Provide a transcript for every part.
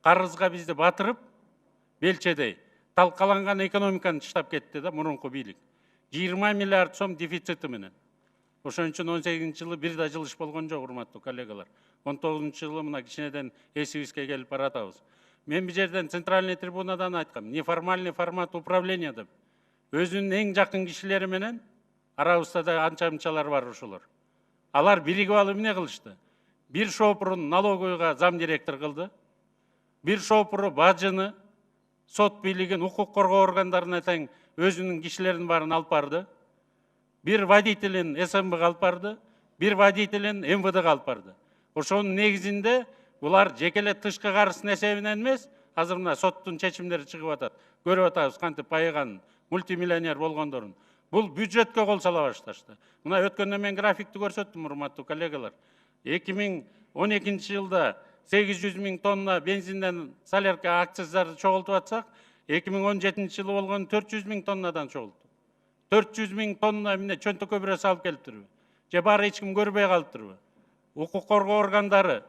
карызга бизди батырып, белчедей талкаланган экономиканы таштап кетти да мурунку бийлик. 20 миллиард сом дефицити менен. Ошон үчүн 18 жылы бир да жылыш болгон жок, урматтуу коллегалар. 19 жылы мына кичинеден эсибизге келип баратабыз. Мен бул жерден центральный трибунадан айткам, неформальный формат управления деп. Өзүнүн эң жакын кишилери менен арабызда да анча-мынчалар бар ошолор. Алар биригип алып эмне кылышты? Бир шопурун налоговыйга зам директор кылды. Бир шопуру бажыны, сот бийлигин, укук коргоо органдарына тең өзүнүн кишилерин баарын алып барды. Бир водителин СМБга алып барды, бир водителин МВДга алып барды. Ошонун негизинде булар жекеле тышкы карыздын эсебинен эмес, азыр мына соттун чечимдери чыгып атат. Көрүп атабыз кантип байыган, мультимиллионер болгондорун. Бул бюджетке кол сала башташты. Мына өткөндө мен графикти көрсөттүм, урматтуу коллегалар. 2012 жылда 800 000 тонна бензинден солярка акциздарды чогултуп атсак, 2017 жылы болгон 400 000 тоннадан чогулту. 400 000 тонна эмне чөнтөккө бирөө салып келиптирби? Же баары эч ким көрбөй калыптырбы? Укук коргоо органдары,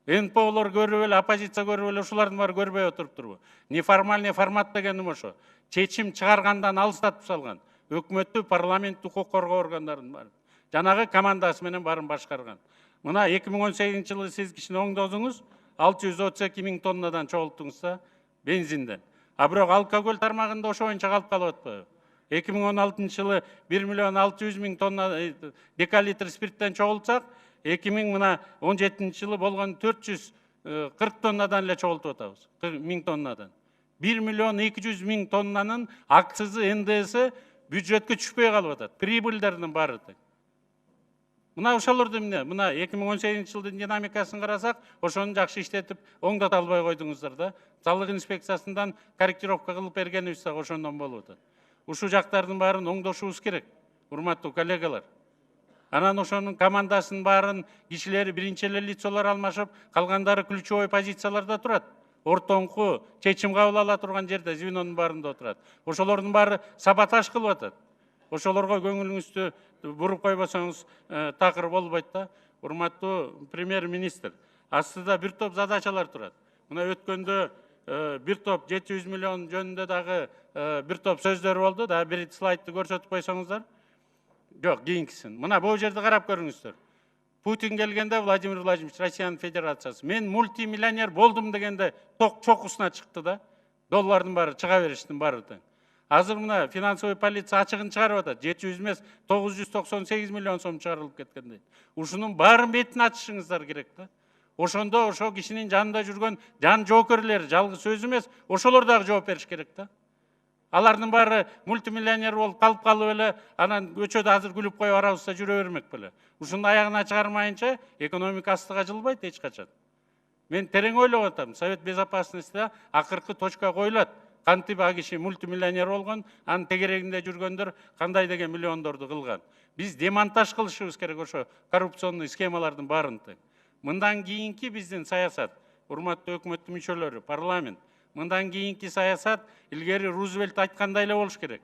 НПОлор көрүп эле, оппозиция көрүп эле, ушулардын баары көрбөй отуруптурбу? Неформальный формат дегеним ошо. Чечим чыгаргандан алыстатып салган. Өкмөттү, парламент, укук коргоо органдарын бар. Жанагы командасы менен баарын башкарган. Мына 2018 жылы сиз кишини оңдосуңуз 632 000 тоннадан чогулттуңуз да бензинден. А бирок алкоголь тармагында ошо боюнча калып калып атпайбы? 2016 жылы 1 миллион 600 000 тонна декалитр спирттен чогултсак, 2017 жылы болгон 440 тоннадан эле чогултуп атабыз. 1000 тоннадан. 1 миллион 200 000 тоннанын акцизы, НДСи бюджетке түшпөй калып атат. Прибыльдердин баары тең. Мына ошолорду эмне? Мына 2018 жылдын динамикасын карасак, ошону жакшы иштетип, оңдота албай койдуңуздар да. Салык инспекциясынан корректировка кылып бергенибиз да ошондон болуп атат. Ушул жактардын баарын оңдошубуз керек, урматтуу коллегалар. Анан ошонун командасынын баарын кишилери биринчи эле лицолор алмашып, калгандары ключевой позицияларда турат. Ортоңку чечим кабыл ала турган жерде звенонун баарында отурат. Ошолордун баары саботаж кылып атат. Ошолорго көңүлүңүздү буруп койбосоңуз такыр болбойт да. Урматтуу премьер-министр, астыда бир топ задачалар турат. Мына өткөндө бир топ 700 миллион жөнүндө дагы бир топ сөздөр болду да, бир слайдты көрсөтүп койсоңуздар. Жок, кийинкисин. Мына бул жерде карап көрүңүздөр. Путин келгенде Владимир Владимирович Россиянын Федерациясы. Мен мультимиллионер болдум дегенде ток чокусуна чыкты да. Доллардын баары чыга бериштин баары тең. Азыр мына финансовый полиция ачыгын чыгарып атат. 700 эмес, 998 миллион сом чыгарылып кеткендей. Ушунун баарын бетин ачышыңыздар керек да. Ошондо ошо кишинин жанында жүргөн жан жоокерлер, жалгыз өзү эмес, ошолор дагы жооп бериш керек да. Алардын баары мультимиллионер болуп калып эле, анан көчөдө азыр күлүп коюп арабызда жүрө бермек беле. Ушунун аягына чыгармайынча экономика астыга жылбайт эч качан. Мен терең ойлоп атам. Совет Безопасностьда акыркы точка коюлат. Кантип а киши мультимиллионер болгон, анын тегерегинде жүргөндөр кандай деген миллиондорду кылган. Биз демонтаж кылышыбыз керек ошо коррупционный схемалардын баарын тең. Мындан кийинки биздин саясат, урматтуу өкмөттүн мүчөлөрү, парламент, мындан кийинки саясат илгери Рузвельт айткандай эле болуш керек.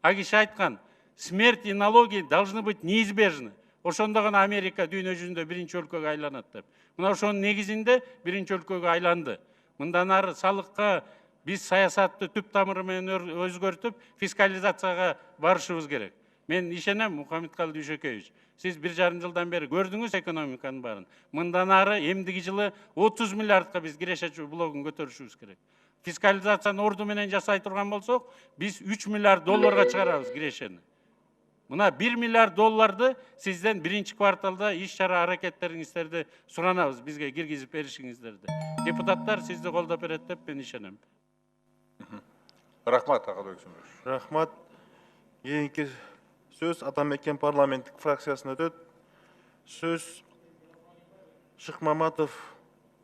А киши айткан, смерть и налоги должны быть неизбежны. Ошондо гана Америка дүйнө жүзүндө биринчи өлкөгө айланат деп. Мына ошонун негизинде биринчи өлкөгө айланды. Мындан ары салыкка биз саясатты түп тамыры менен өзгөртүп, фискализацияга барышыбыз керек. Мен ишенем, Мухаммедкалый Дүйшөкеевич. Сиз 1,5 жылдан бери көрдүңүз экономиканын баарын. Мындан ары эмдиги жылы 30 миллиардка биз киреше блогун көтөрүшүбүз керек. Фискализацияны орду менен жасай турган болсок, биз 3 миллиард долларга чыгарабыз кирешени. Мына 1 миллиард долларды сизден биринчи кварталда иш-чара аракеттериңиздерди суранабыз, бизге киргизип беришиңиздерди. Депутаттар сизди колдоп берет деп мен ишенем. Рахмат, Акылбек Сүмбүлович. Рахмат. Кийинки сөз Атамекен парламенттик фракциясына өтөт. Сөз Шыкмаматов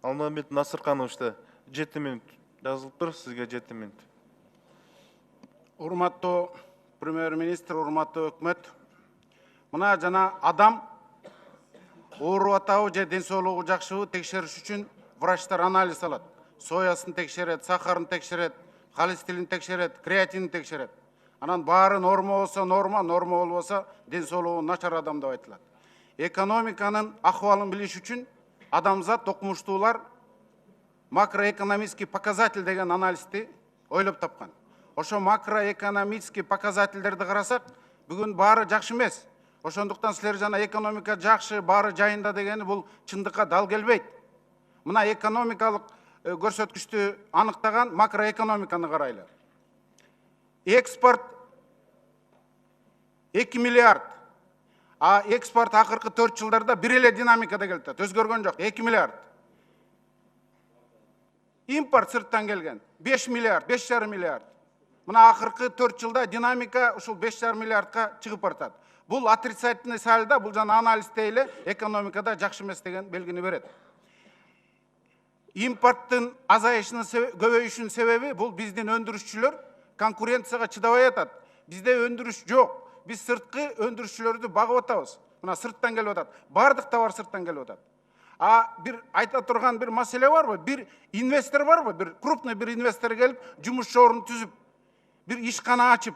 Алмамбет Насыркановичте 7 минут жазылыптыр, сизге 7 минут. Урматтуу премьер-министр, урматтуу өкмөт. Мына жана адам ооруп атабы же ден соолугу жакшыбы текшериш үчүн врачтар анализ алат. Соясын текшерет, сахарын текшерет, холестерин текшерет, креатинин текшерет. Анан баары норма болсо норма, норма болбосо ден соолугу начар адам деп айтылат. Экономиканын акыбалын билиш үчүн адамзат окумуштуулар макроэкономический показатель деген анализди ойлоп тапкан. Ошо макроэкономический показательдерди карасак, бүгүн баары жакшы эмес. Ошондуктан силер жана экономика жакшы, баары жайында дегени бул чындыкка дал келбейт. Мына экономикалык көрсөткүчтү аныктаган макроэкономиканы карайлы. Экспорт 2 миллиард. А экспорт акыркы 4 жылдарда бир эле динамикада келет. Өзгөргөн жок, 2 миллиард. Импорт сырттан келген 5 миллиард, 5,5 миллиард. Мына акыркы 4 жылда динамика ушул 5,5 миллиардка чыгып бартат. Бул отрицательный сальдо, бул жана анализде эле экономикада жакшы эмес деген белгини берет. Импорттун азайышынын көбөйүшүнүн себеби бул биздин өндүрүшчүлөр конкуренцияга чыдабай атат. Бизде өндүрүш жок. Биз сырткы өндүрүшчүлөрдү багып атабыз. Мына сырттан келип атат. Бардык товар сырттан келип атат. А бир айта турган бир маселе барбы? Бир инвестор барбы? Бир крупный бир инвестор келип, жумуш жорун түзүп, бир ишкана ачып,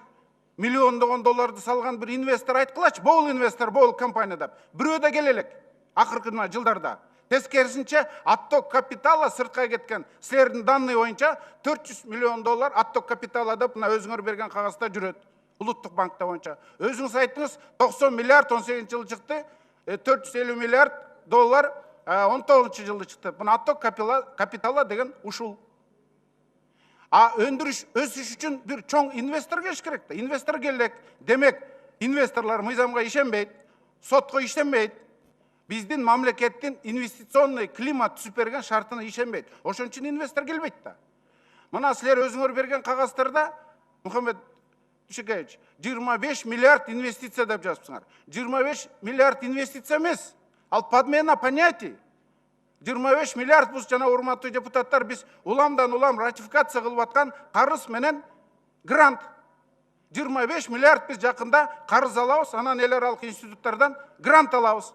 миллиондогон долларды салган бир инвестор айткылачы, бул инвестор, бул компания деп. Бирөө да келе элек акыркы жылдарда. Тескерисинче, отток капитала сыртка кеткен. Силердин данный боюнча 400 миллион доллар отток капитала деп мына өзүңөр берген кагазда жүрөт. Улуттук банкта боюнча. Өзүңүз айттыңыз, 90 миллиард 18-жылы чыкты, 450 миллиард доллар 19-жылы чыкты. Мына отток капитала деген ушул. А өндүрүш өсүш үчүн бир чоң инвестор келиш керек да. Инвестор келек. Демек, инвесторлор мыйзамга ишенбейт, сотко ишенбейт. Биздин мамлекеттин инвестиционный климат түзүп берген шартына ишенбейт. Ошон үчүн инвестор келбейт да. Мына силер өзүңөр берген кагаздарда, Мухаммед Дүйшекеевич, 25 миллиард инвестиция деп жазыпсыңар. 25 миллиард инвестиция эмес. Ал подмена понятий. 25 миллиард бул жана урматтуу депутаттар, биз уламдан улам ратификация кылып аткан карыз менен грант. 25 миллиард биз жакында карыз алабыз, анан эл аралык институттардан грант алабыз.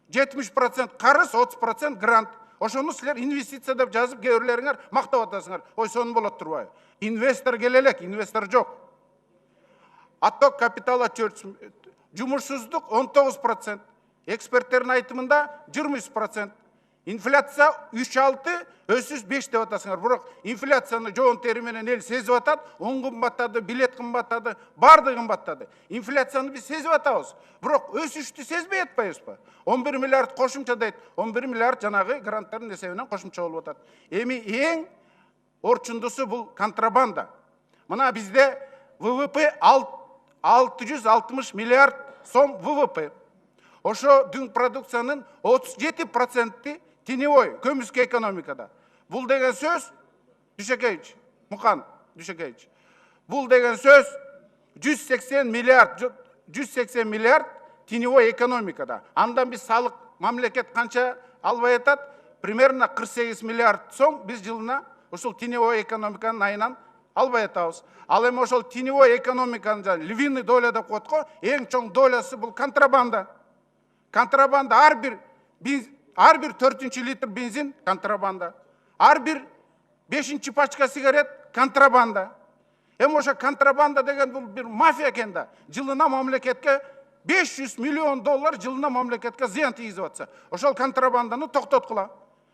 70% карыз, 30% грант. Ошону силер инвестиция деп жазып, кээ-бирлериңер мактап атасыңар. Ой, сонун болот турбайбы? Инвестор келе элек, инвестор жок. Отток капитала жумушсуздук 19%, эксперттердин айтымында 23%. Инфляция 3,6, өсүш 5 деп атасыңар. Бирок инфляцияны жоон тери менен эл сезип атат, он кымбаттады, билет кымбаттады, баардыгы кымбаттады. Инфляцияны биз сезип атабыз. Бирок өсүштү сезбей атпайбызбы? 11 миллиард кошумча дейт. 11 миллиард жанагы гранттардын эсебинен кошумча болуп атат. Эми эң орчундусу бул контрабанда. Мына бизде ВВП 660 миллиард сом ВВП. Ошо дүң продукциянын 37%-ти теневой, көмүскө экономикада. Бул деген сөз, Дүйшекеевич, Мукан Дүйшекеевич, бул деген сөз 180 миллиард теневой экономикада. Андан биз салык мамлекет канча албай атат? Примерно 48 миллиард сом биз жылына ошол теневой экономиканын айынан албай атабыз. Ал эми ошол теневой экономиканын львиный доля деп коет го, эң чоң долясы бул контрабанда. Контрабанда ар бир 4-чү литр бензин контрабанда. Ар бир 5-чи пачка сигарет контрабанда. Эми ошо контрабанда деген бул бир мафия экен да. Жылына мамлекетке 500 миллион доллар жылына мамлекетке зыян тийгизип атса. Ошол контрабанданы токтоткула.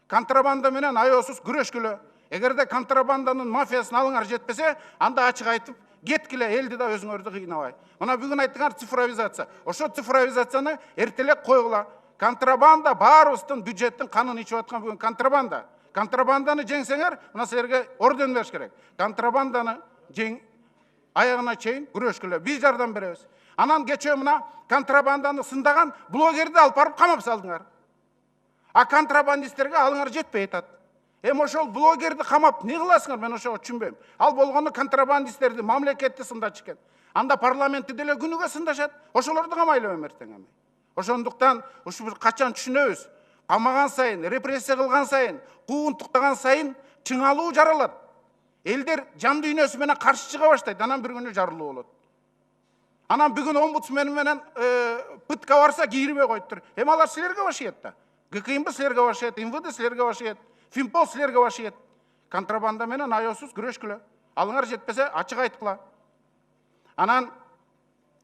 Контрабанда менен аеосуз күрөшкүлө. Эгерде контрабанданын мафиясын алыңар жетпесе, анда ачык айтып кеткиле, элди да өзүңөрдү кыйнабай. Мына бүгүн айткан цифровизация. Ошо цифровизацияны эртелек койгула. Контрабанда баарыбыздын бюджеттин канын ичип аткан бүгүн контрабанда. Контрабанданы жеңсеңер, мына силерге орден бериш керек. Контрабанданы аягына чейин күрөшкүлө. Биз жардам беребиз. Анан кечээ мына контрабанданы сындаган блогерди алып барып камап салдыңар. А контрабандисттерге алыңар жетпей атат. Эми ошол блогерди камап не кыласыңар, мен ошого түшүнбөйм. Ал болгону контрабандисттерди мамлекетти сындачу экен. Анда парламентти деле күнүгө сындашат. Ошолорду камайлы эмертең. Ошондуктан ушу бир качан түшүнөбүз. Камаган сайын, репрессия кылган сайын, куугунтуктаган сайын чыңалуу жаралат. Элдер жан дүйнөсү менен каршы чыга баштайт, анан бир күнү жарылуу болот. Анан бүгүн омбудсмен менен пытка барса кийирбей коюптур. Эми алар силерге башыйт да. ГКМБ силерге башыйт, МВД силерге башыйт, Финпол силерге башыйт. Контрабанда менен аеосуз күрөшкүлө. Алыңар жетпесе ачык айткыла. Анан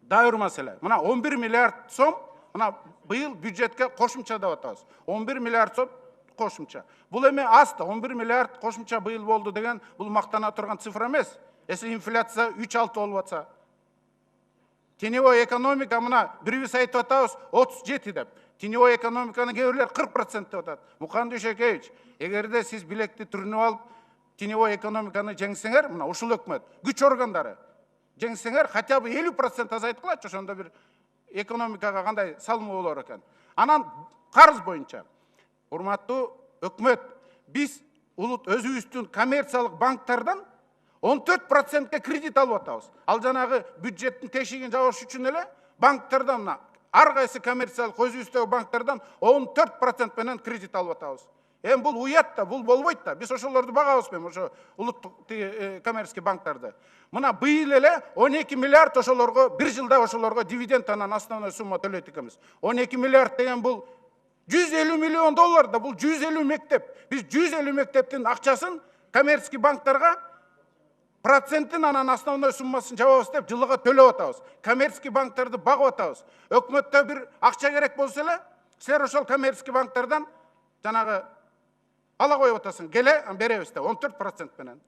дайыр маселе. Мына 11 миллиард сом мына быйыл бюджетке кошумча деп атабыз. 11 миллиард сом кошумча. Бул эме аз да 11 миллиард кошумча быйыл болду деген бул мактана турган цифра эмес. Эсе инфляция 3-6 болуп атса. Теневой экономика мына бирибиз айтып атабыз 37 деп. Теневой экономиканы кээ бирлер 40% деп атат. Мукан Дүйшөкеевич, эгерде сиз билекти түрүнүп алып теневой экономиканы жеңсеңер, мына ушул өкмөт, күч органдары жеңсеңер, хотя бы 50% азайткылачы, ошондо бир экономикага кандай салымы болор экен. Анан карыз боюнча, урматтуу өкмөт, биз улут өзүбүздүн коммерциялык банктардан 14%ке кредит алып атабыз. Ал жанагы бюджеттин тешигин жабыш үчүн эле банктардан мына ар кайсы коммерциялык өзүбүздөгү банктардан 14% менен кредит алып атабыз. Эми бул уят да, бул болбойт да. Биз ошолорду багабыз эми, ошо улуттук коммерческий банктарды. Мына быйыл эле 12 миллиард ошолорго бир жылда ошолорго дивиденд анан основной сумма төлөйт экенбиз. 12 миллиард деген бул 150 миллион доллар да, бул 150 мектеп. Биз 150 мектептин акчасын коммерческий банктарга процентин анан основной суммасын жабабыз деп жылыга төлөп атабыз. Коммерческий банктарды багып атабыз. Өкмөттө бир акча керек болсо эле, силер ошол коммерческий банктардан жанагы ала коюп атасың, келе беребиз деп 14% менен.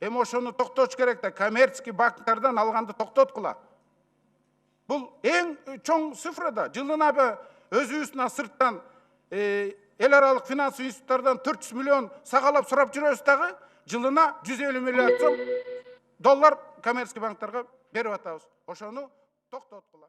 Эми ошону токтотуш керек да, коммерческий банктардан алганды токтоткула. Бул эң чоң цифра да. Жылына өзүбүздүн сырттан эл аралык финансовый институттардан 400 миллион сагалап сурап жүрөбүз дагы, жылына 150 миллиард сом доллар коммерческий банктарга берип атабыз. Ошону токтоткула.